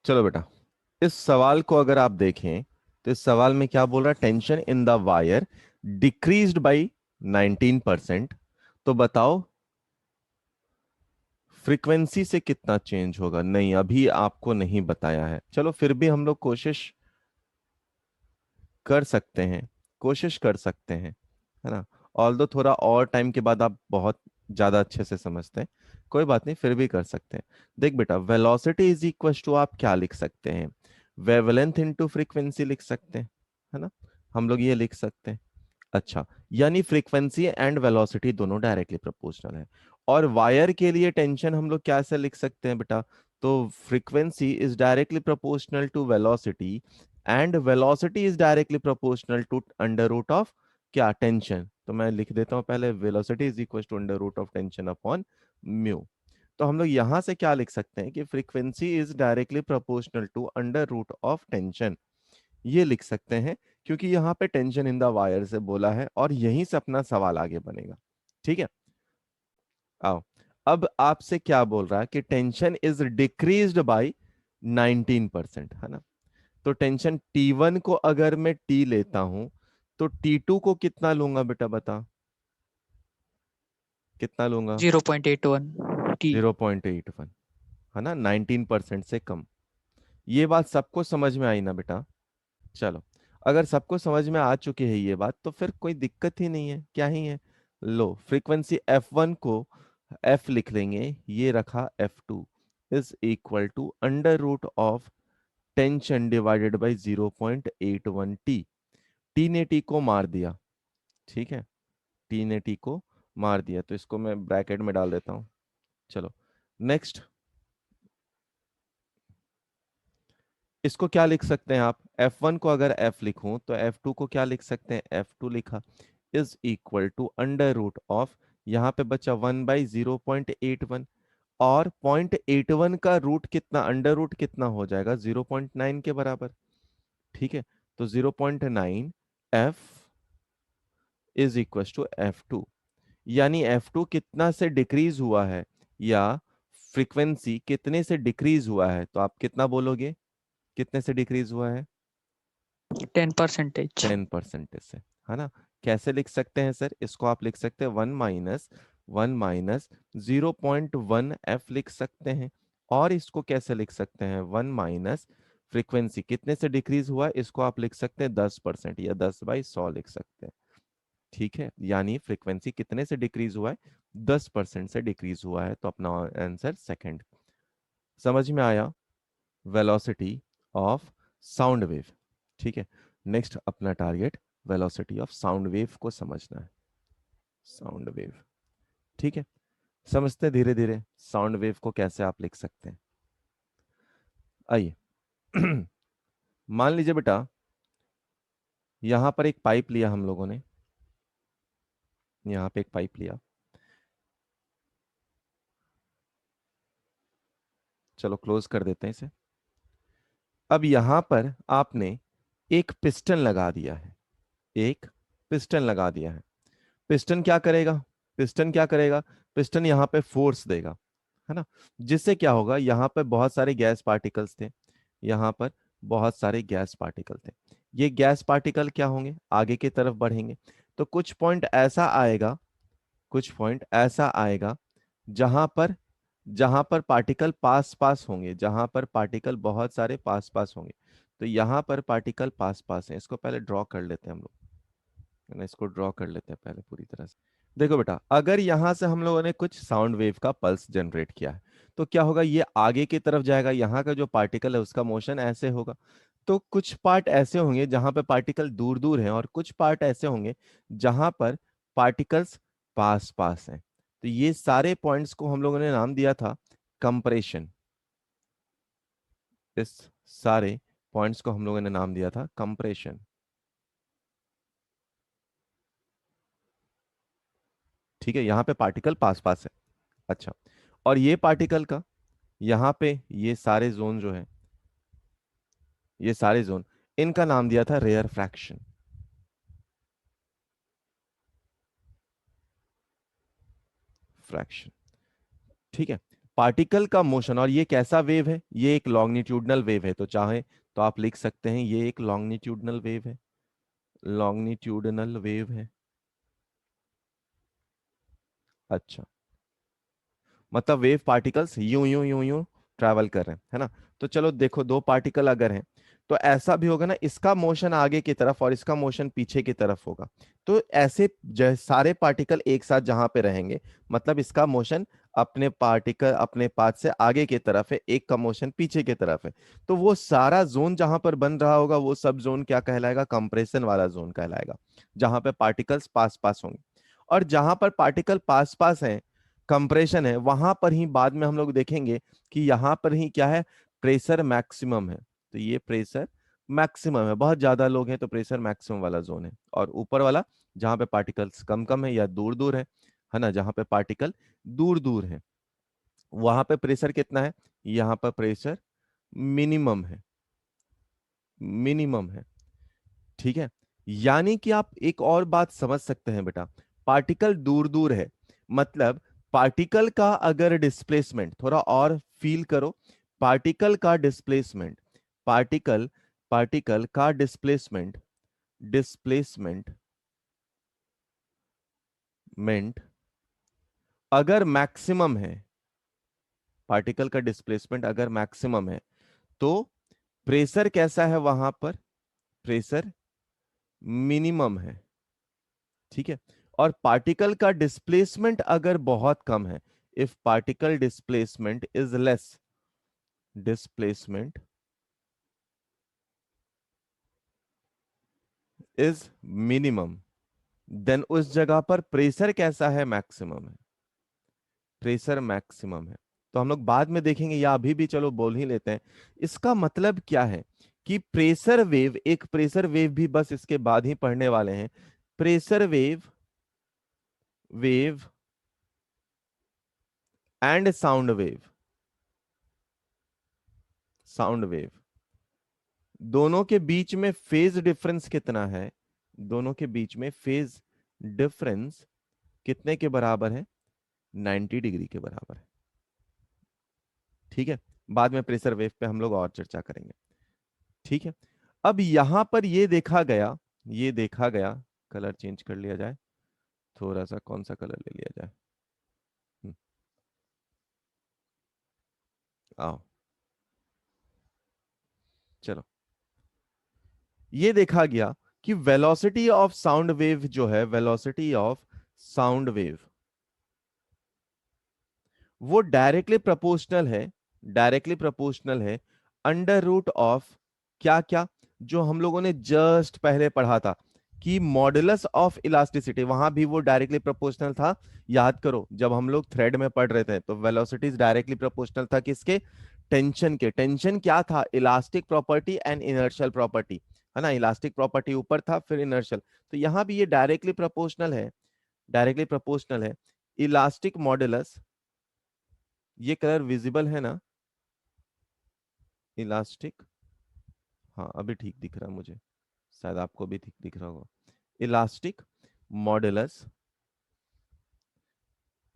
चलो बेटा, इस सवाल को अगर आप देखें तो इस सवाल में क्या बोल रहा है, tension in the wire decreased by 19%। तो बताओ फ्रीक्वेंसी से कितना चेंज होगा। नहीं, अभी आपको नहीं बताया है। चलो फिर भी हम लोग कोशिश कर सकते हैं, कोशिश कर सकते हैं, है ना। ऑल्दो थोड़ा और टाइम के बाद आप बहुत ज्यादा अच्छे से समझते हैं, कोई बात नहीं, फिर भी कर सकते हैं। देख बेटा, वेलोसिटी इज इक्वल टू आप क्या लिख सकते हैं, वेवलेंथ इनटू फ्रीक्वेंसी लिख सकते हैं, है ना। हम लोग ये लिख सकते हैं। अच्छा, यानी फ्रीक्वेंसी एंड वेलोसिटी दोनों डायरेक्टली प्रोपोर्शनल है। और वायर के लिए टेंशन हम लोग कैसे लिख सकते हैं बेटा, तो frequency is directly proportional to velocity and velocity is directly proportional to under root of क्या, टेंशन। तो मैं लिख देता हूं पहले, velocity is equal to under root of tension upon mu. तो हम लोग यहां से क्या लिख सकते हैं कि frequency is directly proportional to under root of tension, ये लिख सकते हैं, क्योंकि यहाँ पे टेंशन इन द वायर से बोला है और यहीं से अपना सवाल आगे बनेगा। ठीक है, आओ। अब आपसे क्या बोल रहा है कि टेंशन इज डिक्रीज्ड बाय 19%, है ना। तो टेंशन T1 को अगर मैं T लेता हूं तो T2 को कितना लूंगा बेटा, बता कितना लूंगा। 0.81 T। 0.81, है ना, 19% से कम। ये बात सबको समझ में आई ना बेटा। चलो, अगर सबको समझ में आ चुकी है ये बात तो फिर कोई दिक्कत ही नहीं है, क्या ही है। लो, फ्रीक्वेंसी F1 को F लिख लेंगे, ये रखा F2 is equal to under root of tension divided by 0.81 T। T ने टी को मार दिया, ठीक है, टी ने टी को मार दिया, तो इसको मैं ब्रैकेट में डाल देता हूं। चलो नेक्स्ट, इसको क्या लिख सकते हैं आप, F1 को अगर F लिखूं तो F2 को क्या लिख सकते हैं, F2 लिखा is equal to under root of, यहाँ पे बचा 1/0.81, और 0.81 का रूट कितना, अंडर रूट कितना हो जाएगा, 0.9 के बराबर। ठीक है, तो 0.9 F is equal to F2, यानी F2 कितना से डिक्रीज हुआ है, या फ्रीक्वेंसी कितने से डिक्रीज हुआ है, तो आप कितना बोलोगे, कितने से डिक्रीज हुआ है, 10%। 10% से, है ना। कैसे लिख सकते हैं सर, इसको आप लिख सकते हैं 1 - 0.1 F लिख सकते हैं। और इसको कैसे लिख सकते हैं, 1 - फ्रीक्वेंसी कितने से डिक्रीज हुआ है, इसको आप लिख सकते हैं 10%, या 10/100 लिख सकते हैं। ठीक है, यानी फ्रीक्वेंसी कितने से डिक्रीज हुआ है, 10% से डिक्रीज हुआ है, तो अपना आंसर सेकंड। समझ में आया, वेलोसिटी ऑफ साउंड वेव। ठीक है, नेक्स्ट अपना target velocity of sound wave को समझना है, साउंड वेव। ठीक है, समझते धीरे धीरे साउंड वेव को कैसे आप लिख सकते हैं। आइए मान लीजिए बेटा, यहां पर एक पाइप लिया हम लोगों ने, यहां पे एक पाइप लिया, चलो क्लोज कर देते हैं इसे। अब यहां पर आपने एक पिस्टन लगा दिया है, एक पिस्टन लगा दिया है। पिस्टन क्या करेगा, पिस्टन क्या करेगा, पिस्टन यहाँ पे फोर्स देगा, है ना। जिससे क्या होगा, यहाँ पे बहुत सारे गैस पार्टिकल्स थे, यहाँ पर बहुत सारे गैस पार्टिकल थे। ये गैस पार्टिकल क्या होंगे, आगे की तरफ बढ़ेंगे, तो कुछ पॉइंट ऐसा आएगा, कुछ पॉइंट ऐसा आएगा जहां पर, जहां पर पार्टिकल पास पास होंगे, जहां पर पार्टिकल बहुत सारे पास पास होंगे। तो यहाँ पर पार्टिकल पास पास है, इसको पहले ड्रॉ कर लेते हैं हम लोग, है ना, इसको ड्रॉ कर लेते हैं पहले पूरी तरह से। देखो बेटा, अगर यहां से हम लोगों ने कुछ साउंड वेव का पल्स जनरेट किया है, तो क्या होगा, ये आगे की तरफ जाएगा, यहाँ का जो पार्टिकल है उसका मोशन ऐसे होगा। तो कुछ पार्ट ऐसे होंगे जहां पे पार्टिकल दूर दूर हैं, और कुछ पार्ट ऐसे होंगे जहां पर पार्टिकल्स पास पास हैं। तो ये सारे पॉइंट्स को हम लोगों ने नाम दिया था कंप्रेशन, इस सारे पॉइंट्स को हम लोगों ने नाम दिया था कंप्रेशन। ठीक है, यहाँ पे पार्टिकल पास पास है। अच्छा, और ये पार्टिकल का यहाँ पे ये सारे जोन जो है, ये सारे जोन, इनका नाम दिया था रेयर फ्रैक्शन, फ्रैक्शन। ठीक है, पार्टिकल का मोशन, और ये कैसा वेव है, ये एक लॉन्गिट्यूडनल वेव है, तो चाहे तो आप लिख सकते हैं ये एक लॉन्गिट्यूडनल वेव है, लॉन्गिट्यूडनल वेव है। अच्छा, मतलब वेव पार्टिकल्स यूं यूं यूं यूं ट्रैवल कर रहे हैं, है ना। तो चलो देखो, दो पार्टिकल अगर हैं तो ऐसा भी होगा ना, इसका मोशन आगे की तरफ और इसका मोशन पीछे की तरफ होगा। तो ऐसे सारे पार्टिकल एक साथ जहां पे रहेंगे, मतलब इसका मोशन अपने पार्टिकल अपने पाथ से आगे की तरफ है, एक का मोशन पीछे की तरफ है। तो वो सारा जोन जहां पर बन रहा होगा वो सब जोन क्या कहलाएगा, कंप्रेशन वाला जोन कहलाएगा, जहां पे पार्टिकल्स पास पास होंगे। और जहां पर पार्टिकल पास पास हैं, कंप्रेशन है, वहां पर ही बाद में हम लोग देखेंगे कि यहां पर ही क्या है, प्रेशर मैक्सिमम है। तो ये प्रेशर मैक्सिमम है, बहुत ज्यादा लोग हैं तो प्रेशर मैक्सिमम वाला जोन है। और ऊपर वाला जहां पे पार्टिकल्स कम कम है या दूर दूर है ना, जहां पे पार्टिकल दूर दूर है वहां पे प्रेशर कितना है, यहाँ पर प्रेशर मिनिमम है, मिनिमम है। ठीक है, यानी कि आप एक और बात समझ सकते हैं बेटा, पार्टिकल दूर दूर है, मतलब पार्टिकल का अगर डिस्प्लेसमेंट थोड़ा और फील करो, पार्टिकल का डिस्प्लेसमेंट, पार्टिकल पार्टिकल का डिस्प्लेसमेंट, डिस्प्लेसमेंट मेंट अगर मैक्सिमम है, पार्टिकल का डिस्प्लेसमेंट अगर मैक्सिमम है, तो प्रेशर कैसा है वहां पर, प्रेशर मिनिमम है। ठीक है, और पार्टिकल का डिस्प्लेसमेंट अगर बहुत कम है, if particle displacement is less, displacement is minimum, then उस जगह पर प्रेशर कैसा है, मैक्सिमम है, प्रेशर मैक्सिमम है। तो हम लोग बाद में देखेंगे, या अभी भी चलो बोल ही लेते हैं। इसका मतलब क्या है कि प्रेशर वेव, एक प्रेशर वेव भी बस इसके बाद ही पढ़ने वाले हैं, pressure wave, wave and sound wave, sound wave, दोनों के बीच में फेज डिफरेंस कितना है, दोनों के बीच में फेज डिफरेंस कितने के बराबर है, 90 डिग्री के बराबर है। ठीक है, बाद में प्रेशर वेव पे हम लोग और चर्चा करेंगे। ठीक है, अब यहां पर ये देखा गया, ये देखा गया, कलर चेंज कर लिया जाए, थोड़ा सा कौन सा कलर ले लिया जाए, हम्म, आओ चलो, ये देखा गया कि वेलोसिटी ऑफ साउंड वेव जो है, वेलोसिटी ऑफ साउंड वेव वो डायरेक्टली प्रोपोर्शनल है, डायरेक्टली प्रोपोर्शनल है अंडर रूट ऑफ क्या क्या, जो हम लोगों ने जस्ट पहले पढ़ा था कि मॉडुलस ऑफ इलास्टिसिटी, वहां भी वो डायरेक्टली प्रोपोर्शनल था। याद करो जब हम लोग थ्रेड में पढ़ रहे थे तो वेलोसिटीज डायरेक्टली प्रोपोर्शनल था किसके, टेंशन के। टेंशन क्या था, elastic property and inertial property, है ना, इलास्टिक प्रॉपर्टी ऊपर था फिर इनर्शियल। तो यहां भी ये डायरेक्टली प्रोपोर्शनल है, डायरेक्टली प्रोपोर्शनल है। इलास्टिक मॉडुलस, ये कलर विजिबल है ना, इलास्टिक, हाँ अभी ठीक दिख रहा है मुझे, शायद आपको भी ठीक दिख रहा होगा। Elastic modulus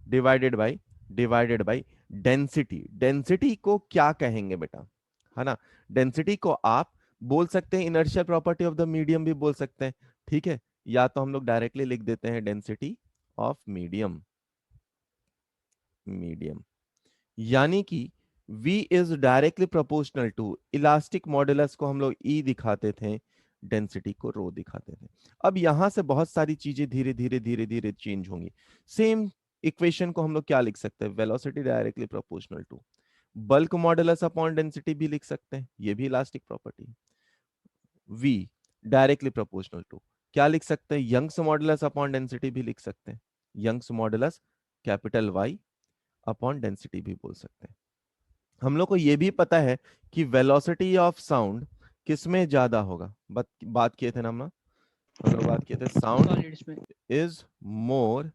divided by density, density को क्या कहेंगे बेटा, है ना, डेंसिटी को आप बोल सकते हैं inertial property of the medium भी बोल सकते हैं। ठीक है, या तो हम लोग डायरेक्टली लिख देते हैं डेंसिटी ऑफ मीडियम, मीडियम, यानी कि V is directly proportional to elastic modulus को हम लोग E दिखाते थे, डेंसिटी को रो दिखाते थे। अब यहां से बहुत सारी चीजें धीरे धीरे धीरे धीरे चेंज होंगी। सेम इक्वेशन को हम लोग क्या लिख सकते हैं, velocity directly proportional to bulk modulus upon density भी लिख सकते हैं, ये भी इलास्टिक प्रॉपर्टी है। V डायरेक्टली प्रोपोर्शनल टू क्या लिख सकते हैं, यंग्स मॉडुलस अपॉन डेंसिटी भी लिख सकते हैं, Young's modulus capital Y upon density भी बोल सकते हैं। हम लोग को यह भी पता है कि वेलोसिटी ऑफ साउंड किस में ज्यादा होगा, बात किए थे ना हम लोग बात किए थे, साउंड सॉलिड्स में। इज मोर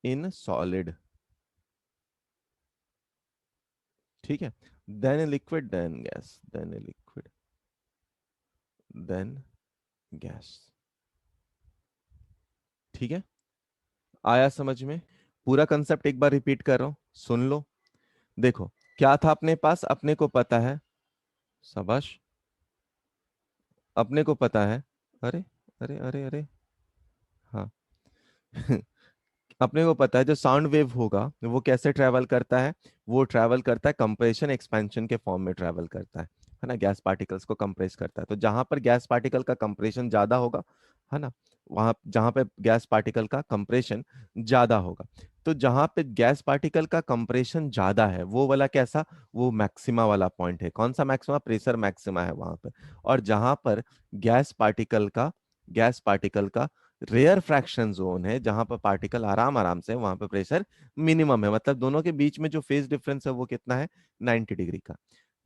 इन सॉलिड, ठीक है, then liquid then gas, then liquid then gas. ठीक है, आया समझ में, पूरा कंसेप्ट एक बार रिपीट कर रहा हूं, सुन लो। देखो क्या था अपने पास, अपने को पता है, शाबाश, अपने को पता है, अरे अरे अरे अरे, हाँ अपने को पता है जो साउंड वेव होगा वो कैसे ट्रैवल करता है, वो ट्रैवल करता है कंप्रेशन एक्सपेंशन के फॉर्म में ट्रैवल करता है ना, गैस पार्टिकल्स को कंप्रेस करता है। तो जहां पर गैस पार्टिकल का कंप्रेशन ज्यादा होगा, है ना, वहां जहां पे गैस पार्टिकल का कंप्रेशन ज्यादा होगा, तो जहां पे गैस पार्टिकल का कंप्रेशन ज्यादा है वो वाला कैसा, वो मैक्सिमा वाला पॉइंट है। कौन सा मैक्सिमा, प्रेशर मैक्सिमा है वहां पे। और जहां पर गैस पार्टिकल का गैस पार्टिकल का रेयर फ्रैक्शन जोन है, जहां पर पार्टिकल आराम आराम से, वहां पर प्रेशर मिनिमम है। मतलब दोनों के बीच में जो फेज डिफरेंस है वो कितना है, 90 डिग्री का।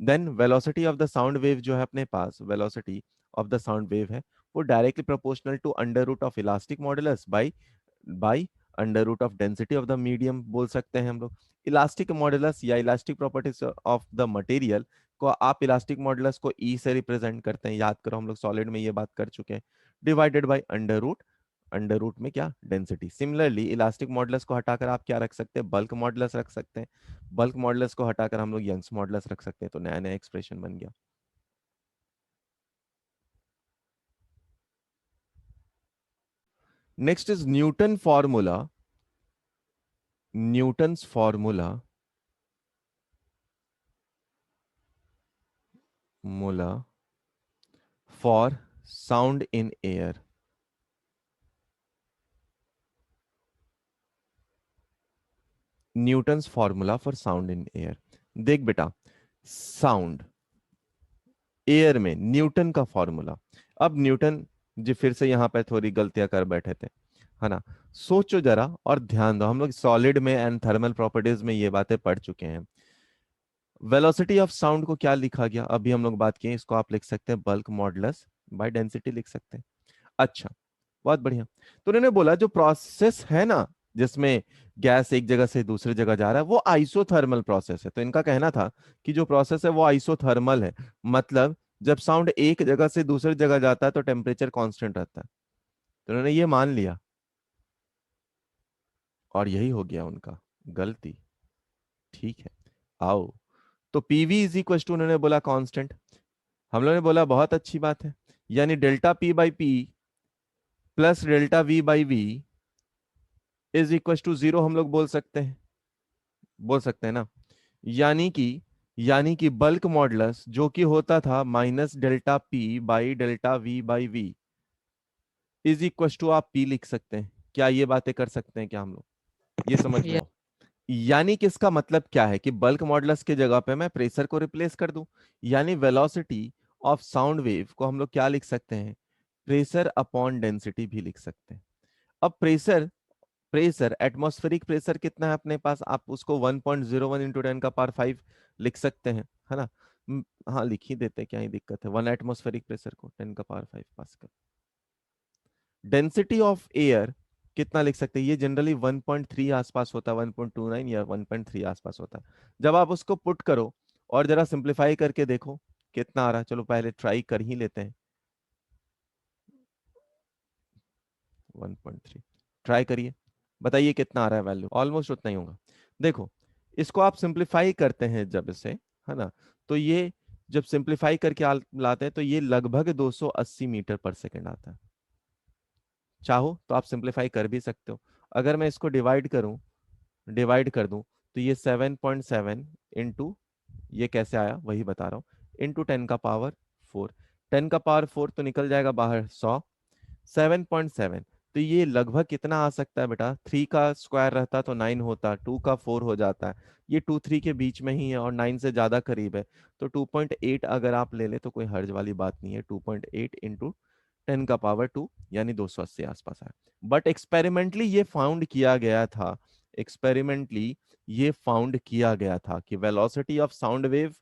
Then velocity of the sound wave जो है अपने पास, velocity of the sound wave है वो directly proportional to under root of elastic modulus by under root of density of the medium बोल सकते हैं हम लोग। इलास्टिक मॉडुलस या elastic properties of the material को आप इलास्टिक मॉडुलस को ई से रिप्रेजेंट करते हैं, याद करो हम लोग सॉलिड में ये बात कर चुके हैं, डिवाइडेड बाय अंडर रूट में क्या, डेंसिटी। सिमिलरली इलास्टिक मॉडुलस को हटाकर आप क्या रख सकते हैं, बल्क मॉडुलस रख सकते हैं। बल्क मॉडुलस को हटाकर हम लोग यंग्स मॉडुलस रख सकते हैं, तो नया नया एक्सप्रेशन बन गया। Next is Newton's formula Mula for sound in air. Newton's formula for sound in air. देख बेटा, साउंड एयर में न्यूटन का फॉर्मूला। अब न्यूटन जी फिर से यहाँ पे थोड़ी गलतियां कर बैठे थे, है ना। सोचो जरा और ध्यान दो, हम लोग सॉलिड में एंड थर्मल प्रॉपर्टीज में ये बातें पढ़ चुके हैं। वेलोसिटी ऑफ साउंड को क्या लिखा गया, अभी हम लोग बात किए, इसको आप लिख सकते हैं बल्क मॉडुलस बाय डेंसिटी लिख सकते हैं। अच्छा, बहुत बढ़िया। तो उन्होंने बोला जो प्रोसेस है ना, जिसमें गैस एक जगह से दूसरी जगह जा रहा है, वो आइसोथर्मल प्रोसेस है। तो इनका कहना था कि जो प्रोसेस है वो आइसोथर्मल है, मतलब जब साउंड एक जगह से दूसरी जगह जाता है तो टेम्परेचर कांस्टेंट रहता है। तो उन्होंने ये मान लिया और यही हो गया उनका गलती। ठीक है, आओ, तो पीवी इज इक्वल टू, उन्होंने बोला कांस्टेंट, हम लोगों ने बोला बहुत अच्छी बात है, यानी delta P by P plus delta we by V is equal to zero, हम लोग बोल सकते हैं ना। यानी कि यानी कि बल्क मॉडुलस जो कि होता था minus delta P by delta we by V is equal to आप पी लिख सकते हैं। क्या ये बातें कर सकते हैं क्या हम लोग, ये समझ में या आओ। यानी कि इसका मतलब क्या है कि बल्क मॉडुलस की जगह पे मैं प्रेशर को रिप्लेस कर दूं, यानी वेलोसिटी ऑफ साउंड वेव को हम लोग क्या लिख सकते हैं, प्रेशर अपॉन डेंसिटी भी लिख सकते हैं। अब प्रेशर एटमॉस्फेरिक प्रेशर कितना है अपने पास, आप उसको 1.01 इंटू 10 का पावर 5 लिख सकते हैं, है ना। हाँ लिख ही देते हैं, क्या ही दिक्कत है, 1 एटमॉस्फेरिक प्रेशर को 10 का power 5 pascal. Density of air कितना लिख सकते हैं, ये जनरली 1.3 आसपास होता है, 1.29 या 1.3 आसपास होता है। जब आप उसको पुट करो और जरा सिंप्लीफाई करके देखो कितना आ रहा है, चलो पहले ट्राई कर ही लेते हैं। 1.3 ट्राई करिए, बताइए कितना आ रहा है वैल्यू, ऑलमोस्ट उतना ही होगा। देखो, इसको आप सिंप्लीफाई करते हैं जब इसे, है ना, तो ये जब सिंप्लीफाई करके लाते हैं तो ये लगभग 280 मीटर पर सेकंड आता है। चाहो तो आप सिंप्लीफाई कर भी सकते हो। अगर मैं इसको डिवाइड कर दूं तो ये 7.7 इंटू, ये कैसे आया वही बता रहा हूँ, इंटू 10 का पावर 4। 10 का पावर 4 तो निकल जाएगा बाहर 100, 7.7, तो ये लगभग कितना आ सकता है बेटा, 3 का स्क्वायर रहता तो 9 होता, 2 का 4 हो जाता है, ये 2 3 के बीच में ही है और 9 से ज्यादा करीब है। तो 2.8 अगर आप ले ले तो कोई हर्ज वाली बात नहीं है, 2.8 इंटू 10 का पावर 2 यानी 280 आसपास है। बट एक्सपेरिमेंटली ये फाउंड किया गया था कि वेलोसिटी ऑफ साउंड वेव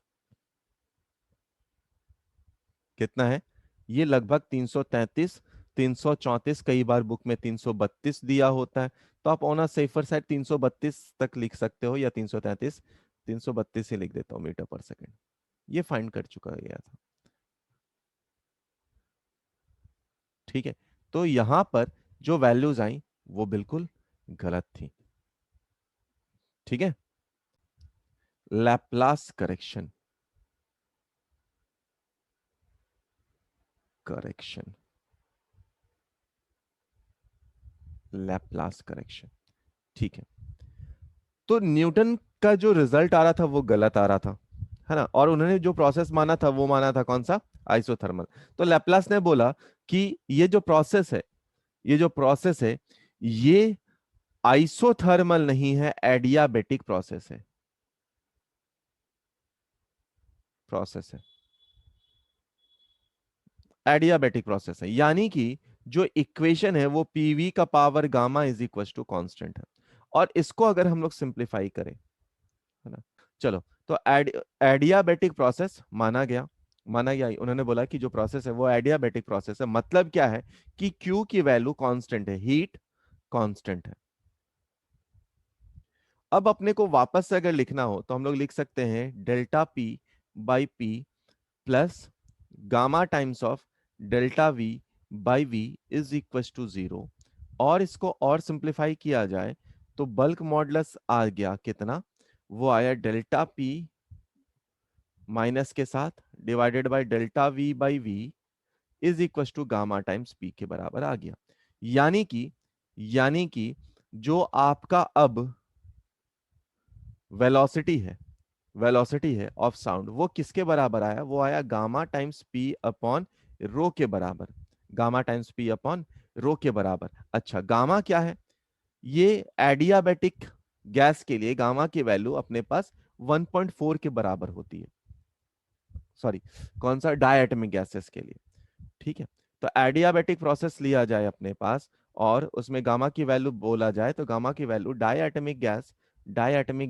कितना है, ये लगभग 333, 334, कई बार बुक में 332 दिया होता है। तो आप ऑन अ सेफर साइड 332 तक लिख सकते हो या 333, 332 ही लिख देता हूँ मीटर पर सेकंड। ये फाइंड कर चुका गया था। ठीक है, तो यहां पर जो वैल्यूज आई वो बिल्कुल गलत थी। ठीक है, Laplace correction, correction, Laplace correction. ठीक है, तो न्यूटन का जो रिजल्ट आ रहा था वो गलत आ रहा था, है ना, और उन्होंने जो प्रोसेस माना था वो माना था कौन सा, आइसोथर्मल। तो लैप्लास ने बोला कि ये जो प्रोसेस है, ये जो प्रोसेस है, ये आइसोथर्मल नहीं है, एडियाबेटिक प्रोसेस है, प्रोसेस है, एडियाबेटिक प्रोसेस है। यानी कि जो इक्वेशन है वो पीवी का power gamma is equal to constant है। और इसको अगर हम लोग सिंप्लीफाई करें, है ना, चलो, तो एडियाबेटिक प्रोसेस माना गया, माना गया, उन्होंने बोला कि जो प्रोसेस है वो एडियाबेटिक प्रोसेस है। मतलब क्या है कि क्यू की वैल्यू कांस्टेंट है, हीट कांस्टेंट है। अब अपने को वापस से अगर लिखना हो तो हम लोग लिख सकते हैं delta P by P plus gamma times of delta we by V is equal to zero. और इसको और सिंप्लीफाई किया जाए तो बल्क मॉडुलस आ गया कितना, वो आया डेल्टा पी माइनस के साथ divided by delta we by V is equal to gamma times P के बराबर आ गया। यानी कि जो आपका अब वेलोसिटी है, वेलोसिटी है ऑफ साउंड, वो किसके बराबर आया, वो आया gamma times P upon rho के बराबर, gamma times P upon rho के बराबर। अच्छा, गामा क्या है, ये एडियाबेटिक गैस के लिए गामा की वैल्यू अपने पास 1.4 के बराबर होती है, सॉरी, कौन सा, डायटोमिक गैसेस के लिए। ठीक है, तो एडियाबेटिक प्रोसेस लिया जाए अपने पास और उसमें गामा की वैल्यू बोला जाए तो गामा की वैल्यू डायटोमिक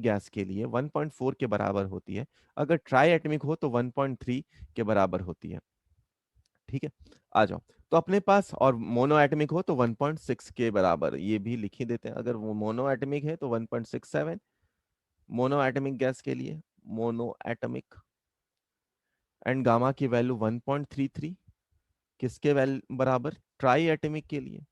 गैस के लिए 1.4 के बराबर होती है। अगर ट्राई एटमिक हो तो 1.3 के बराबर होती है। ठीक है, आ जाओ, तो अपने पास, और मोनो एटमिक हो तो 1.6 के बराबर, ये भी लिख ही देते हैं। अगर वो मोनो एटमिक है तो 1.67 मोनो एटमिक गैस के लिए, मोनो एटमिक, एंड गामा की वैल्यू 1.33 किसके बराबर, ट्राई एटमिक के लिए।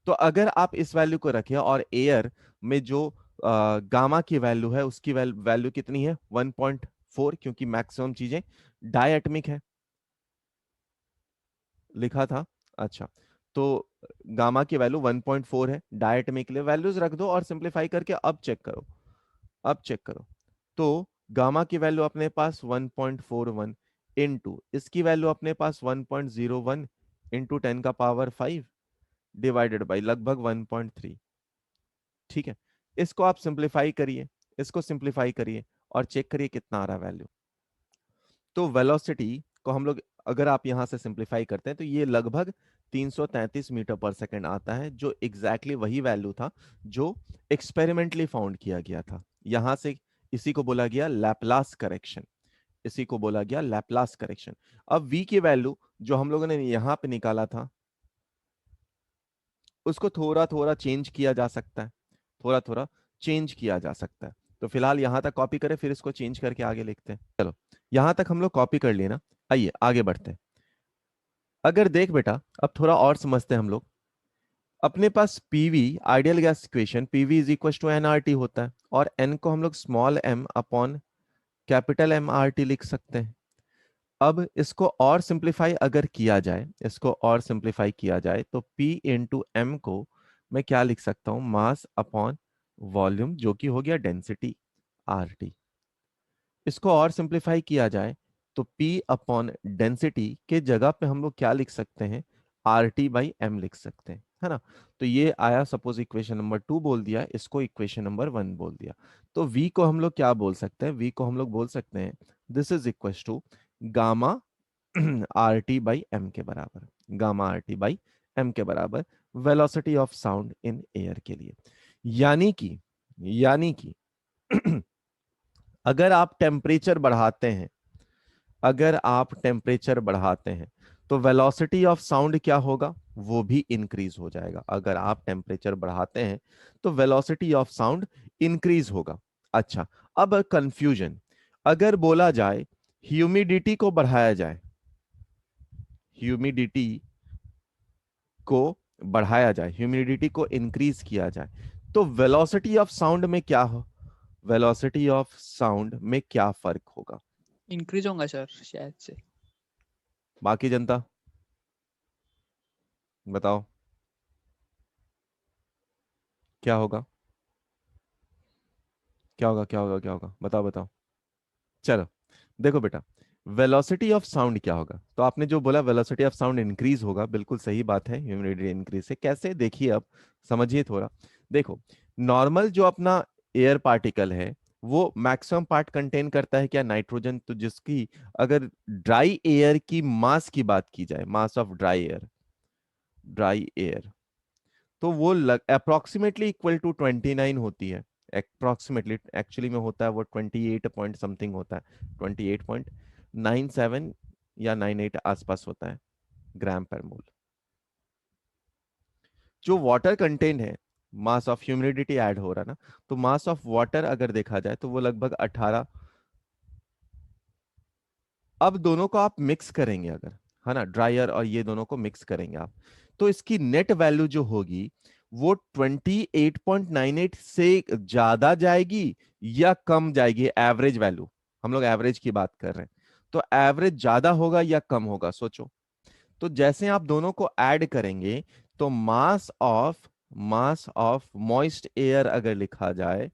तो अगर आप इस वैल्यू को रखें और एयर में जो गामा की वैल्यू है उसकी वैल्यू कितनी है, 1.4, क्योंकि मैक्सिमम चीजें डायटमिक है, लिखा था। अच्छा, तो गामा की वैल्यू 1.4 है, डायटमिक के लिए वैल्यूज रख दो और सिंप्लीफाई करके अब चेक करो, अब चेक करो। तो गामा की वैल्यू अपने पास 1.41 इनटू इसकी वैल्यू अपने पास 1.01 इंटू 10 का पावर 5 डिवाइडेड बाई लगभग 1.3। ठीक है, इसको आप सिंप्लीफाई करिए, इसको सिंप्लीफाई करिए और चेक करिए कितना आ रहा वैल्यू। तो वेलोसिटी को हम लोग अगर आप यहां से सिंप्लीफाई करते हैं तो ये लगभग 333 मीटर पर सेकंड आता है, जो एग्जैक्टली वही वैल्यू था जो एक्सपेरिमेंटली फाउंड किया गया था। यहां से इसी को बोला गया लैप्लास करेक्शन, इसी को बोला गया लैप्लास करेक्शन। अब v की वैल्यू जो हम लोगों ने यहां पे निकाला था उसको थोड़ा थोड़ा चेंज किया जा सकता है, थोड़ा थोड़ा चेंज किया जा सकता है। तो फिलहाल यहां तक कॉपी करें, फिर इसको चेंज करके आगे लिखते हैं। चलो, यहां तक हम लोग कॉपी कर लिए ना, आइए आगे बढ़ते हैं। अगर देख बेटा, अब थोड़ा और समझते हैं हम लोग। अपने पास PV ideal gas equation, PV is equal to NRT होता है, और एन को हम लोग small M upon capital M R T लिख सकते हैं। अब इसको और सिंप्लीफाई अगर किया जाए, इसको और सिंप्लीफाई किया जाए तो P इंटू एम को मैं क्या लिख सकता हूं, मास अपॉन वॉल्यूम, जो कि हो गया डेंसिटी आर टी। इसको और सिंप्लीफाई किया जाए तो P अपॉन डेंसिटी के जगह पे हम लोग क्या लिख सकते हैं, आर टी बाई एम लिख सकते हैं, है ना। तो ये आया, सपोज इक्वेशन नंबर 2 बोल दिया, इसको इक्वेशन नंबर 1 बोल दिया। तो V को हम लोग क्या बोल सकते हैं, V को हम लोग बोल सकते हैं this is equal to gamma R T by M के बराबर, gamma R T by M के बराबर velocity of sound in air के लिए। यानी कि अगर आप टेम्परेचर बढ़ाते हैं, अगर आप टेम्परेचर बढ़ाते हैं तो वेलोसिटी ऑफ साउंड क्या होगा, वो भी इंक्रीज हो जाएगा। अगर आप टेम्परेचर बढ़ाते हैं तो वेलोसिटी ऑफ साउंड इंक्रीज होगा। अच्छा, अब कंफ्यूजन, अगर बोला जाए ह्यूमिडिटी को बढ़ाया जाए, ह्यूमिडिटी को बढ़ाया जाए, ह्यूमिडिटी को इंक्रीज किया जाए, तो वेलोसिटी ऑफ साउंड में क्या हो, वेलोसिटी ऑफ साउंड में क्या फर्क होगा? इंक्रीज होगा सर शायद से। बाकी जनता बताओ क्या होगा, क्या होगा, क्या होगा, क्या होगा, बताओ बताओ। चलो देखो बेटा, वेलोसिटी ऑफ साउंड क्या होगा, तो आपने जो बोला वेलोसिटी ऑफ साउंड इंक्रीज होगा, बिल्कुल सही बात है, ह्यूमिडिटी इंक्रीज से कैसे, देखिए अब समझिए थोड़ा। देखो, नॉर्मल जो अपना एयर पार्टिकल है वो मैक्सिमम पार्ट कंटेन करता है क्या, नाइट्रोजन, तो जिसकी अगर ड्राई एयर की मास की बात की जाए, mass of dry air, dry air, तो वो अप्रोक्सीमेटली इक्वल टू 29 होती है। अप्रोक्सीमेटली, एक्चुअली में होता है वो 28 पॉइंट समथिंग होता है, 28.97 या 98 आसपास होता है ग्राम पर मोल। जो वाटर कंटेंट है, मास ऑफ ह्यूमिडिटी ऐड हो रहा है ना, तो मास ऑफ वाटर अगर देखा जाए तो वो लगभग 18। अब दोनों को आप मिक्स करेंगे अगर, है ना, ड्रायर और ये दोनों को मिक्स करेंगे आप, तो इसकी नेट वैल्यू जो होगी वो 28.98 से ज्यादा जाएगी या कम जाएगी, एवरेज वैल्यू, हम लोग एवरेज की बात कर रहे हैं, तो एवरेज ज्यादा होगा या कम होगा, सोचो। तो जैसे आप दोनों को ऐड करेंगे तो मास ऑफ मॉइस्ट एयर अगर लिखा जाए,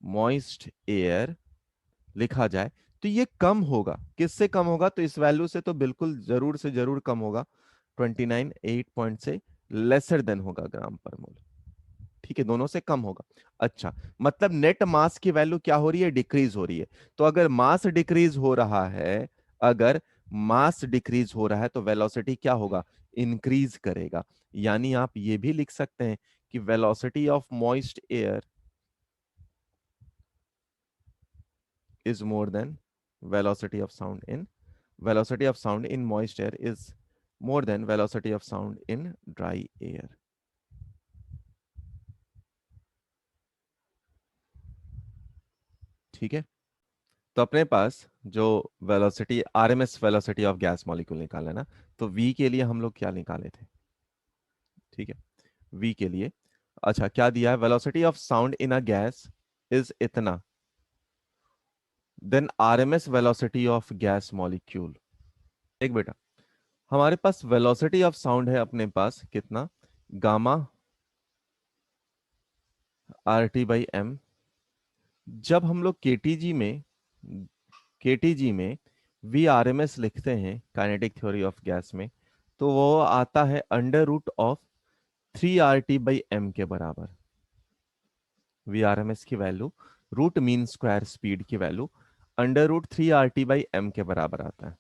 मॉइस्ट एयर लिखा जाए, तो ये कम होगा, किससे कम होगा, तो इस वैल्यू से तो बिल्कुल जरूर से जरूर कम होगा, 29 8 पॉइंट से लेसर देन होगा ग्राम पर मोल। ठीक है, दोनों से कम होगा। अच्छा, मतलब नेट मास की वैल्यू क्या हो रही है, डिक्रीज हो रही है। तो अगर मास डिक्रीज हो रहा है, अगर मास डिक्रीज हो रहा है तो वेलोसिटी क्या होगा, इंक्रीज करेगा। यानी आप ये भी लिख सकते हैं कि velocity of moist air is more than velocity of sound in velocity of sound in moist air is more than velocity of sound in dry air। ठीक है, तो अपने पास जो velocity, RMS velocity of gas molecule निकालना है ना, तो we के लिए हम लोग क्या निकाले थे, ठीक है, वी के लिए, अच्छा क्या दिया है, velocity of sound in a gas is इतना, then RMS velocity of gas molecule. एक बेटा, हमारे पास वेलोसिटी ऑफ साउंड है अपने पास कितना, gamma R T by M. जब हम लोग केटीजी में वी आर एम एस लिखते हैं काइनेटिक थ्योरी ऑफ गैस में, तो वो आता है अंडर रूट ऑफ 3 RT/m के बराबर। वी आर एम एस की value, root mean square speed की वैल्यू अंडर रूट 3 RT/m के बराबर आता है।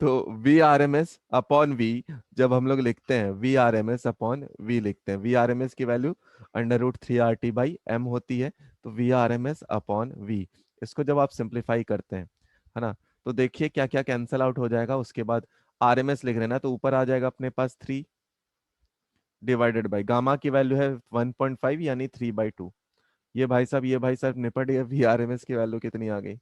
तो V R M S upon V, जब हम लोग लिखते हैं V R M S upon V लिखते हैं, वी आर एम एस की वैल्यू अंडर रूट 3 RT/m होती है, तो V R M S upon V, इसको जब आप सिंप्लीफाई करते हैं, है ना, तो देखिए क्या क्या कैंसल आउट हो जाएगा, उसके बाद आर एम एस लिख रहे हैं ना, तो ऊपर आ जाएगा अपने पास 3 डिवाइडेड बाई गामा की वैल्यू है 1.5 यानी 3/2। ये भाई साहब निपट गया, वी आर एम एस की वैल्यू कितनी आ गई,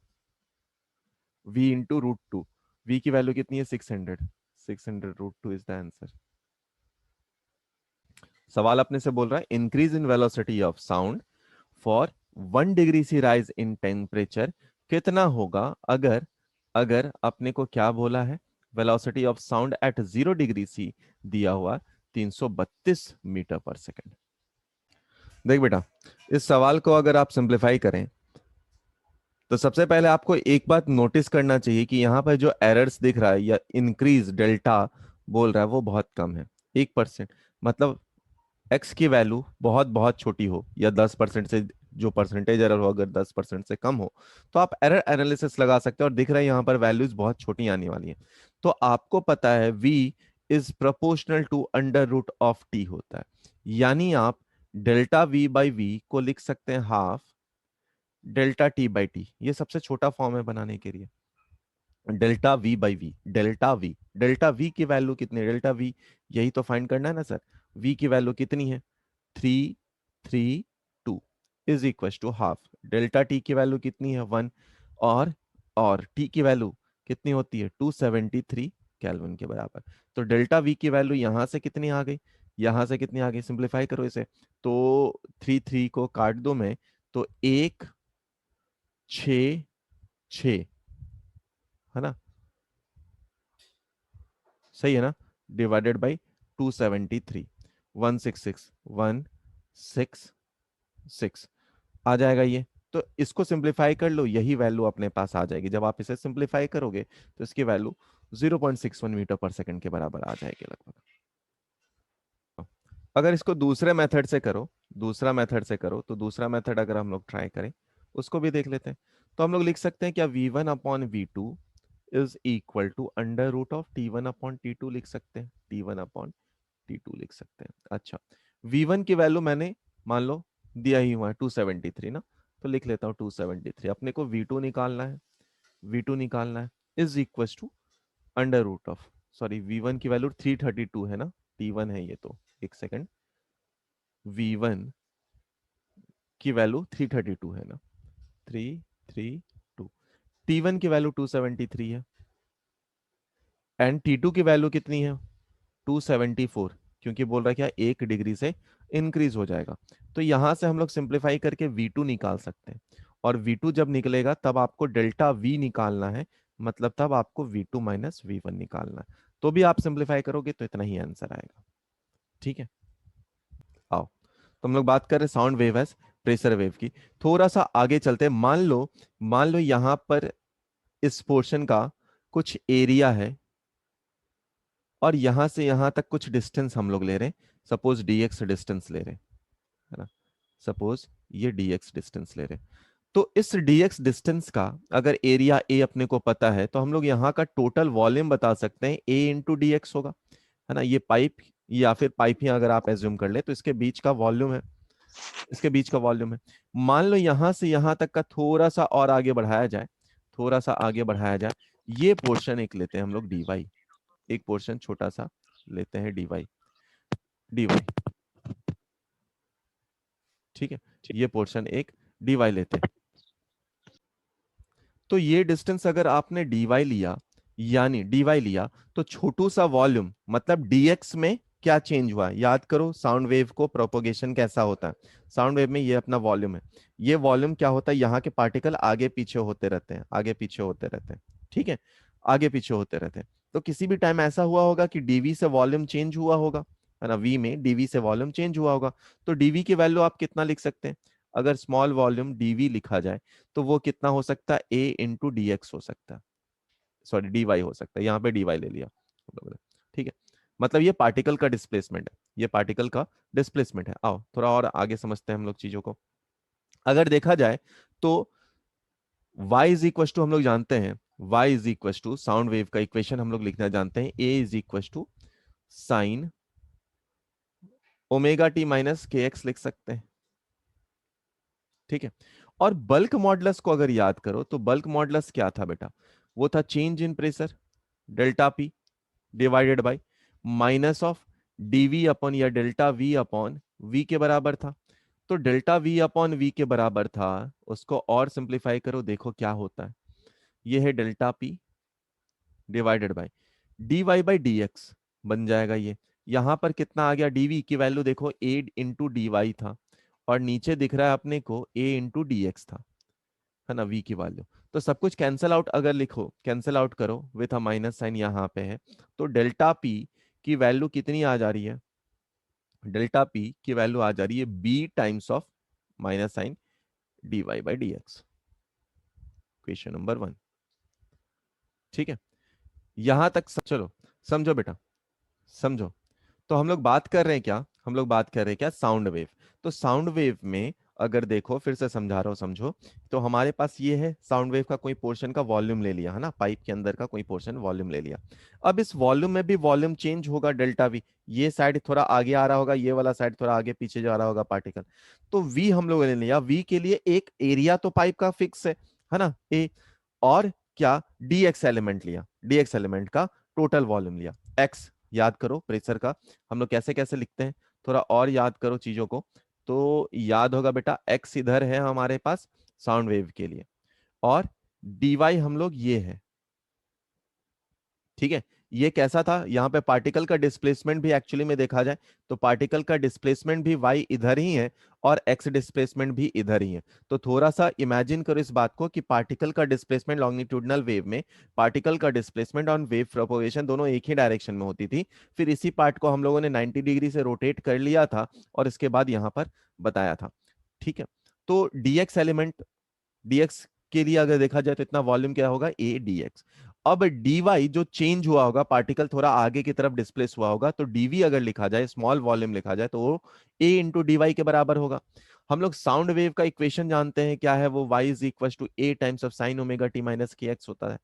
v इंटू रूट 2, v की वैल्यू कितनी है 600, 600 √2 इज द आंसर। सवाल अपने से बोल रहा है increase in velocity of sound for 1 degree C rise in temperature कितना होगा, अगर अगर अपने को क्या बोला है, velocity of sound at 0 degree C दिया हुआ 332 मीटर पर सेकेंड। देख बेटा, इस सवाल को अगर आप सिंप्लीफाई करें तो सबसे पहले आपको एक बात नोटिस करना चाहिए कि यहाँ पर जो एरर्स दिख रहा है या इंक्रीज डेल्टा बोल रहा है वो बहुत कम है, 1%। मतलब एक्स की वैल्यू बहुत बहुत छोटी हो या 10% से, जो परसेंटेज एरर हो अगर 10% से कम हो, तो आप एरर एनालिसिस लगा सकते हैं और दिख रहा है यहाँ पर वैल्यूज बहुत छोटी आने वाली है। तो आपको पता है v is proportional to under root of T होता है, यानी आप डेल्टा v/v को लिख सकते हैं हाफ डेल्टा t/t, ये सबसे छोटा फॉर्म है बनाने के लिए, डेल्टा v/v, डेल्टा v की वैल्यू कितनी है, डेल्टा v यही तो फाइंड करना है ना सर, v की वैल्यू कितनी है 332 is equal to half, delta t की वैल्यू कितनी है 1, और t की वैल्यू कितनी होती है 273 केल्विन के बराबर। तो डेल्टा v की वैल्यू यहां से कितनी आ गई, यहां से कितनी आ गई, सिंप्लीफाई करो इसे, तो 3 3 को काट दो में, तो 166, है ना, सही है ना, डिवाइडेड बाई 273, 166 आ जाएगा ये। तो इसको सिंप्लीफाई कर लो, यही वैल्यू अपने पास आ जाएगी। जब आप इसे सिंप्लीफाई करोगे तो इसकी वैल्यू 0.61 मीटर पर सेकंड के बराबर आ जाएगी लगभग। अगर इसको दूसरे मेथड से करो, दूसरा मेथड से करो, तो दूसरा मेथड अगर हम लोग ट्राई करें, उसको भी देख लेते हैं। तो हम लोग लिख सकते हैं क्या, v1/v2 is equal to under root of t1/t2 लिख सकते हैं, t1/t2 लिख सकते हैं। अच्छा, v1 की वैल्यू मैंने मान लो दिया ही हुआ है 273 ना, तो लिख लेता हूँ 273। अपने को v2 निकालना है, v2 निकालना है, is equal to under root of, sorry v1 की वैल्यू 332 है ना, t1 है ये, तो एक सेकंड, v1 की वैल्यू 332 है ना, 332, t1 की वैल्यू 273 है, एंड t2 की वैल्यू कितनी है, 274, क्योंकि बोल रहा है क्या 1 डिग्री से इंक्रीज हो जाएगा। तो यहां से हम लोग सिंप्लीफाई करके v2 निकाल सकते हैं, और v2 जब निकलेगा तब आपको डेल्टा v निकालना है, मतलब तब आपको v2 माइनस v1 निकालना है। तो भी आप सिंप्लीफाई करोगे तो इतना ही आंसर आएगा। ठीक है, आओ, तो हम लोग बात कर रहे sound wave as pressure wave की। थोड़ा सा आगे चलते हैं। मान लो यहां पर इस पोर्शन का कुछ एरिया है, और यहां से यहां तक कुछ डिस्टेंस हम लोग ले रहे हैं, सपोज dx डिस्टेंस ले रहे हैं, है ना, सपोज ये dx डिस्टेंस ले रहे हैं। तो इस dx डिस्टेंस का अगर एरिया a अपने को पता है, तो हम लोग यहाँ का टोटल वॉल्यूम बता सकते हैं, a इंटू डी एक्स होगा, है ना। ये पाइप या फिर पाइप ही अगर आप एज्यूम कर ले, तो इसके बीच का वॉल्यूम है, इसके बीच का वॉल्यूम है। मान लो यहां से यहां तक का थोड़ा सा और आगे बढ़ाया जाए, थोड़ा सा आगे बढ़ाया जाए, ये पोर्शन एक लेते हैं हम लोग dy, एक पोर्शन छोटा सा लेते हैं dy, ठीक है, ये पोर्शन एक dy लेते हैं। तो ये डिस्टेंस अगर आपने dy लिया, यानी dy लिया, तो छोटू सा वॉल्यूम मतलब dx में क्या चेंज हुआ, याद करो साउंड वेव को प्रोपोगेशन कैसा होता है। साउंड वेव में ये अपना वॉल्यूम है, ये वॉल्यूम क्या होता है, यहाँ के पार्टिकल आगे पीछे होते रहते हैं, आगे पीछे होते रहते हैं, ठीक है, आगे पीछे होते रहते हैं। तो किसी भी टाइम ऐसा हुआ होगा कि dv से वॉल्यूम चेंज हुआ होगा, है ना, v में dv से वॉल्यूम चेंज हुआ होगा। तो dv की वैल्यू आप कितना लिख सकते हैं, अगर स्मॉल वॉल्यूम dv लिखा जाए, तो वो कितना हो सकता है, a इंटू डी एक्स हो सकता है, सॉरी dy हो सकता है, यहाँ पे dy ले लिया, ठीक है। मतलब ये पार्टिकल का डिस्प्लेसमेंट है, ये पार्टिकल का डिस्प्लेसमेंट है। आओ थोड़ा और आगे समझते हैं हम लोग चीजों को। अगर देखा जाए तो y इज इक्वल टू, हम लोग जानते हैं y is equal to, sound wave का इक्वेशन हम लोग लिखना जानते हैं, a is equal to sine omega t minus k x लिख सकते हैं, ठीक है। और बल्क मॉडुलस को अगर याद करो, तो बल्क मॉडुलस क्या था बेटा, वो था change in pressure delta p divided by minus of d v upon या डेल्टा वी अपॉन वी के बराबर था। तो डेल्टा वी अपॉन वी के बराबर था, उसको और सिंप्लीफाई करो, देखो क्या होता है, ये है delta p divided by d y by d x बन जाएगा ये। यहां पर कितना आ गया, डीवी की वैल्यू देखो ए इंटू डी वाई था, और नीचे दिख रहा है अपने को ए इंटू डी एक्स था, है ना, v की वैल्यू। तो सब कुछ कैंसिल आउट अगर लिखो, कैंसिल आउट करो विथ अ माइनस साइन यहाँ पे है, तो डेल्टा p की वैल्यू कितनी आ जा रही है, डेल्टा p की वैल्यू आ जा रही है b times of minus sine dy by dx, question number 1, ठीक है। यहां तक चलो समझो बेटा, समझो। तो हम लोग बात कर रहे हैं क्या, हम लोग बात कर रहे हैं क्या, साउंड वेव। तो साउंड वेव में अगर देखो, फिर से समझा रहा हूं समझो, तो हमारे पास ये है साउंड वेव का कोई पोर्शन का वॉल्यूम ले लिया, है ना, पाइप के अंदर का कोई पोर्शन वॉल्यूम ले लिया। अब इस वॉल्यूम में भी वॉल्यूम चेंज होगा डेल्टा वी, ये साइड थोड़ा आगे आ रहा होगा, ये वाला साइड थोड़ा आगे पीछे जा रहा होगा पार्टिकल। तो वी हम लोग ने लिया, वी के लिए एक एरिया तो पाइप का फिक्स है ना, ए, और क्या, dx एलिमेंट लिया, dx एलिमेंट का टोटल वॉल्यूम लिया, x याद करो प्रेशर का हम लोग कैसे कैसे लिखते हैं, थोड़ा और याद करो चीजों को। तो याद होगा बेटा, x इधर है हमारे पास साउंड वेव के लिए, और dy हम लोग ये है, ठीक है, ये कैसा था, यहाँ पे पार्टिकल का डिस्प्लेसमेंट भी एक्चुअली में देखा जाए तो पार्टिकल का डिस्प्लेसमेंट भी y इधर ही है और x डिस्प्लेसमेंट भी इधर ही है। तो थोड़ा सा इमेजिन करो इस बात को कि पार्टिकल का डिस्प्लेसमेंट लॉन्गिट्यूडनल वेव में, पार्टिकल का डिस्प्लेसमेंट ऑन वेव प्रोपगेशन दोनों एक ही डायरेक्शन में होती थी। फिर इसी पार्ट को हम लोगों ने 90 डिग्री से रोटेट कर लिया था और इसके बाद यहाँ पर बताया था। ठीक है, तो dx एलिमेंट, dx के लिए अगर देखा जाए तो इतना वॉल्यूम क्या होगा, a dx। अब dy जो चेंज हुआ होगा, पार्टिकल थोड़ा आगे की तरफ डिस्प्लेस हुआ होगा, तो dv अगर लिखा जाए, स्मॉल वॉल्यूम लिखा जाए, तो वो a इंटू dy के बराबर होगा। हम लोग साउंड वेव का इक्वेशन जानते हैं क्या है, वो y is equal to a times of sine omega t minus k x होता है।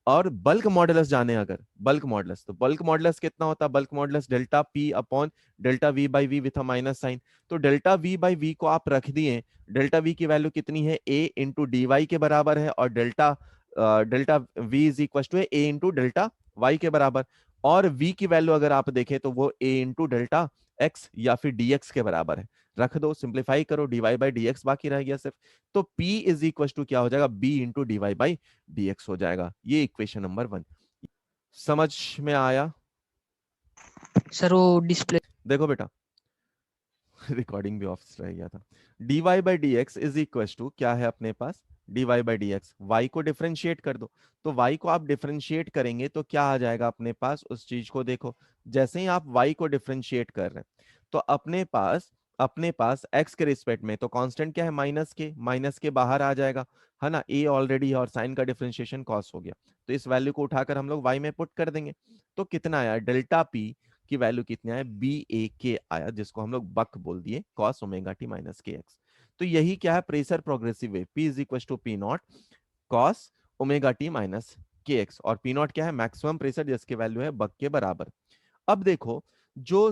और बल्क मॉडुलस जाने, अगर बल्क मॉडुलस, तो बल्क मॉडुलस कितना होता है, bulk modulus delta p upon delta we by v with a minus sign. तो डेल्टा वी बाई वी को आप रख दिए, डेल्टा वी की वैल्यू कितनी है, ए इंटू डी वाई के बराबर है, और delta delta v is equal to a into delta y के बराबर। और v की वैल्यू अगर आप देखें तो वो a इंटू डेल्टा एक्स या फिर dx के बराबर है। रख दो, सिंप्लीफाई करो, dy बाई dx बाकी रह गया सिर्फ। तो p इज इक्वल टू क्या हो जाएगा, b into d y by dx हो जाएगा। ये इक्वेशन नंबर 1 समझ में आया। सर वो डिस्प्ले देखो बेटा, रिकॉर्डिंग भी ऑफ रह गया था। dy by d x is equal to क्या है अपने पास, dy by d x, y को डिफ्रेंशिएट कर दो। तो y को आप डिफ्रेंशिएट करेंगे तो क्या आ जाएगा अपने पास, उस चीज को देखो। जैसे ही आप y को डिफ्रेंशिएट कर रहे हैं तो अपने पास x के रिस्पेक्ट में तो कांस्टेंट क्या है, माइनस के बाहर आ जाएगा, है ना, a ऑलरेडी है और साइन का डिफरेंशिएशन cos हो गया। तो इस वैल्यू को उठाकर हम लोग y में पुट कर देंगे। तो कितना आया, डेल्टा p की वैल्यू कितनी आया, बी ए के आया, जिसको हम लोग बक बोल दिए, cos omega t minus k x. तो यही क्या है, pressure progressive wave, p is equal to p naught cos omega t minus k x. और पी नॉट क्या है, मैक्सिमम प्रेशर, जिसकी वैल्यू है बक के बराबर। अब देखो, जो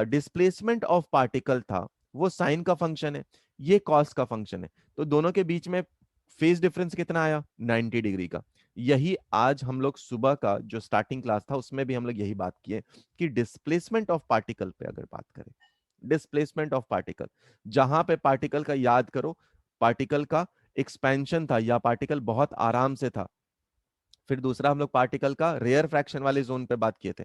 डिस्प्लेसमेंट ऑफ पार्टिकल था वो साइन का फंक्शन है, ये कॉस का फंक्शन है। तो दोनों के बीच में फेज डिफरेंस कितना आया, 90 डिग्री का। यही आज हम लोग सुबह का जो स्टार्टिंग क्लास था उसमें भी हम लोग यही बात किए कि डिस्प्लेसमेंट ऑफ पार्टिकल पे अगर बात करें, डिस्प्लेसमेंट ऑफ पार्टिकल, जहां पे पार्टिकल का याद करो, पार्टिकल का एक्सपेंशन था या पार्टिकल बहुत आराम से था। फिर दूसरा हम लोग पार्टिकल का रेयर फ्रैक्शन वाले जोन पे बात किए थे।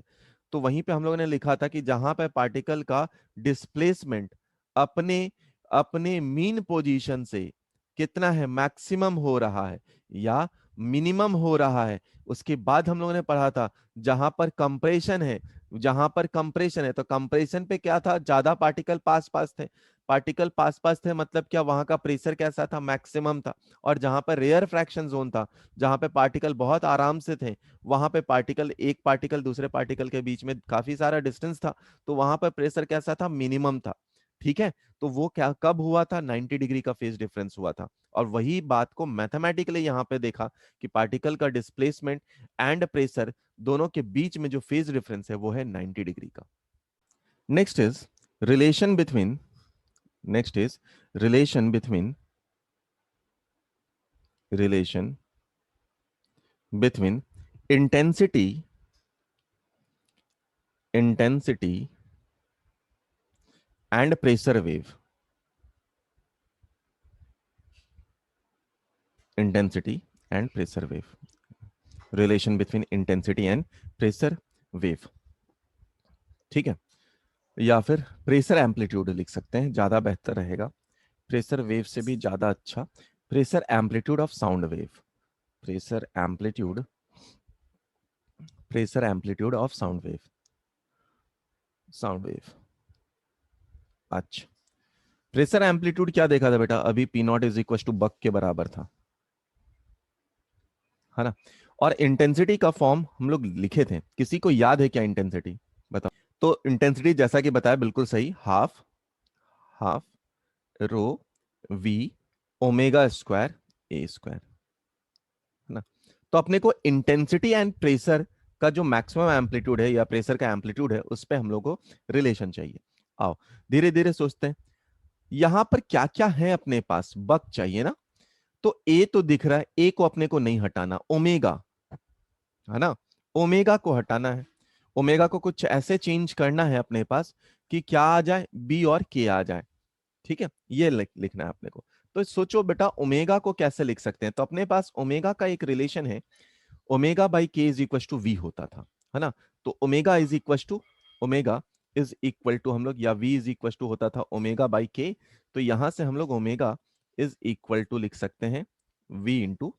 तो वहीं पे हम लोगों ने लिखा था कि जहां पे पार्टिकल का डिस्प्लेसमेंट अपने अपने मीन पोजीशन से कितना है, मैक्सिमम हो रहा है या मिनिमम हो रहा है। उसके बाद हम लोगों ने पढ़ा था जहां पर कंप्रेशन है, तो कंप्रेशन पे क्या था, ज्यादा पार्टिकल पास पास थे। पार्टिकल पास पास थे मतलब क्या, वहां का प्रेशर कैसा था, मैक्सिमम था। और जहां पर रेयर फ्रैक्शन जोन था, जहां पे पार्टिकल बहुत आराम से थे, वहां पे एक पार्टिकल दूसरे पार्टिकल के बीच में काफी सारा डिस्टेंस था, तो वहां पर प्रेशर कैसा था, मिनिमम था। ठीक है, तो वो क्या कब हुआ था, 90 डिग्री का फेज डिफरेंस हुआ था। और वही बात को मैथमेटिकली यहाँ पे देखा कि पार्टिकल का डिस्प्लेसमेंट एंड प्रेशर दोनों के बीच में जो फेज डिफरेंस है वो है 90 डिग्री का। Next is relation between next is relation between relation between intensity and pressure wave, intensity and pressure wave, relation between intensity and pressure wave। ठीक है, या फिर प्रेशर एम्पलीट्यूड लिख सकते हैं, ज्यादा बेहतर रहेगा, प्रेशर वेव से भी ज्यादा अच्छा। Pressure amplitude of sound wave, pressure amplitude pressure amplitude of sound wave. अच्छा, प्रेशर एम्पलीट्यूड क्या देखा था बेटा, अभी P not is equal to B K के बराबर था, है ना। और इंटेंसिटी का फॉर्म हम लोग लिखे थे, किसी को याद है क्या इंटेंसिटी, बताओ। तो इंटेंसिटी जैसा कि बताया बिल्कुल सही, half half rho v omega square a square, है ना। तो अपने को इंटेंसिटी एंड प्रेशर का जो मैक्सिमम एम्पलीट्यूड है या प्रेशर का एम्पलीट्यूड है उस पे हम लोग को रिलेशन चाहिए। आओ धीरे धीरे सोचते हैं, यहां पर क्या क्या है अपने पास, बक चाहिए ना। तो ए तो दिख रहा है, ए को अपने को नहीं हटाना, ओमेगा, है ना, ओमेगा को हटाना है। ओमेगा को कुछ ऐसे चेंज करना है अपने पास कि क्या आ जाए, बी और के आ जाए। ठीक है, ये लिखना है अपने को। तो सोचो बेटा, ओमेगा को कैसे लिख सकते हैं, तो अपने पास ओमेगा का एक रिलेशन है, ओमेगा बाई के इज इक्वल टू वी होता था, है ना। तो ओमेगा इज इक्वल टू हम लोग, या वी इज इक्वल टू होता था ओमेगा बाई के। तो यहां से हम लोग ओमेगा इज इक्वल टू लिख सकते हैं वी इंटू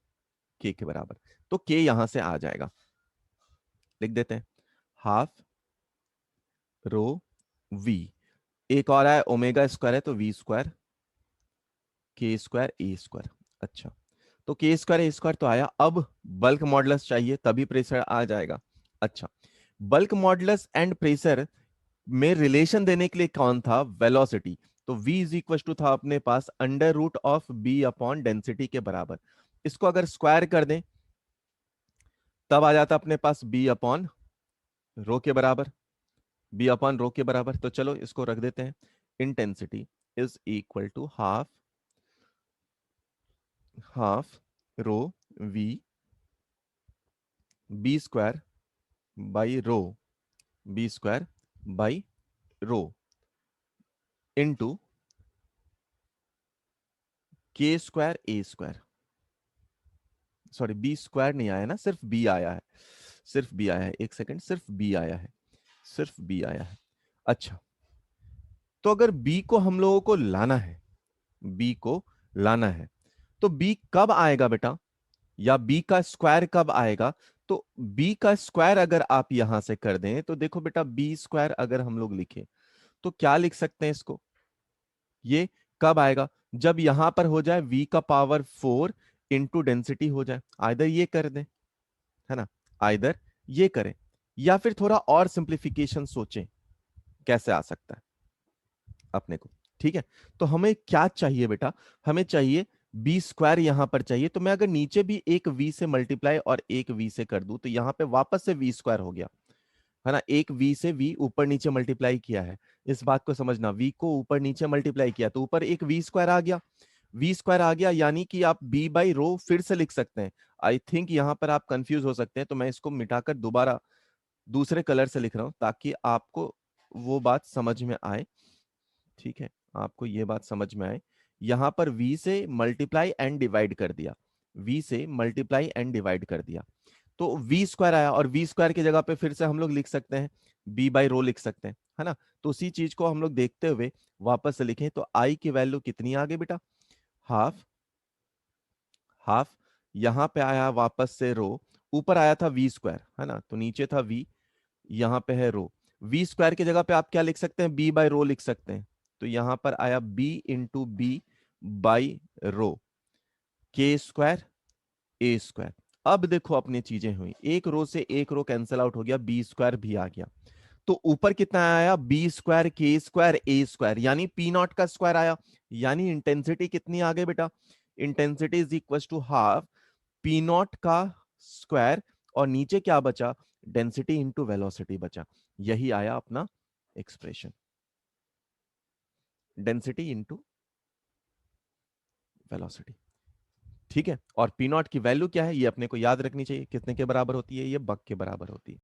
के बराबर। तो के यहां से आ जाएगा, लिख देते हैं हाफ रो वी। एक और है ओमेगा स्क्वायर है तो we square k square a square. अच्छा, तो के स्क्वायर ए स्क्वायर तो आया। अब बल्क मॉडुलस चाहिए तभी प्रेशर आ जाएगा। अच्छा, बल्क मॉडुलस एंड प्रेशर में रिलेशन देने के लिए कौन था? वेलोसिटी। तो v इज इक्वल टू था अपने पास under root of b upon density के बराबर। इसको अगर स्क्वायर कर दें तब आ जाता अपने पास b अपॉन रो के बराबर, b अपॉन रो के बराबर। तो चलो इसको रख देते हैं। Intensity is equal to half half rho v b square by rho b square by rho into k square a square. Sorry, b square नहीं आया ना, सिर्फ बी आया है, सिर्फ बी आया है। एक सेकंड, सिर्फ बी आया है, सिर्फ बी आया है। अच्छा, तो अगर बी को हम लोगों को लाना है, बी को लाना है, तो बी कब आएगा बेटा, या बी का स्क्वायर कब आएगा? तो बी का स्क्वायर अगर आप यहां से कर दें तो देखो बेटा, बी स्क्वायर अगर हम लोग लिखें तो क्या लिख सकते हैं इसको? ये कब आएगा? जब यहां पर हो जाए v का पावर 4 इंटू डेंसिटी हो जाए। आइदर ये कर दें, है ना, आइदर ये करें, या फिर थोड़ा और सिंप्लीफिकेशन सोचें कैसे आ सकता है अपने को। ठीक है, तो हमें क्या चाहिए बेटा? हमें चाहिए बी स्क्वायर यहां पर चाहिए। तो मैं अगर नीचे भी एक वी से मल्टीप्लाई और एक वी से कर दूं तो यहां पे वापस से वी स्क्वायर हो गया, है ना। एक वी से वी ऊपर नीचे मल्टीप्लाई किया है, इस बात को समझना। वी को ऊपर नीचे मल्टीप्लाई किया तो ऊपर एक वी स्क्वायर आ गया, वी स्क्वायर आ गया, यानी कि आप बी बाई रो फिर से लिख सकते हैं। आई थिंक यहां पर आप कंफ्यूज हो सकते हैं, तो मैं इसको मिटाकर दोबारा दूसरे कलर से लिख रहा हूं ताकि आपको वो बात समझ में आए। ठीक है, आपको ये बात समझ में आए। यहां पर v से मल्टीप्लाई एंड डिवाइड कर दिया, v से मल्टीप्लाई एंड डिवाइड कर दिया तो वी स्क्वायर आया, और वी स्क्वायर की जगह पे फिर से हम लोग लिख सकते हैं बी बाई रो लिख सकते हैं, है ना। तो उसी चीज को हम लोग देखते हुए वापस से लिखें तो आई की वैल्यू कितनी आ गई बेटा? हाफ हाफ, यहां पे आया वापस से रो, ऊपर आया था वी स्क्वायर, है ना, तो नीचे था वी, यहां पे है रो। वी स्क्वायर की जगह पे आप क्या लिख सकते हैं? बी बाई रो लिख सकते हैं। तो यहां पर आया b into b by rho k square a square. अब देखो अपनी चीजें हुई, एक रो से एक रो कैंसिल आउट हो गया, बी स्क्वायर भी आ गया। तो ऊपर कितना आया? B square k square a square, यानी पी नॉट का स्क्वायर आया। यानी इंटेंसिटी कितनी आ गई बेटा? Intensity is equal to half p naught का स्क्वायर, और नीचे क्या बचा? डेंसिटी इंटू वेलोसिटी बचा। यही आया अपना एक्सप्रेशन, डेंसिटी इंटू वेलोसिटी। ठीक है, और पी नॉट की वैल्यू क्या है ये अपने को याद रखनी चाहिए, कितने के बराबर होती है? ये बग के बराबर होती है।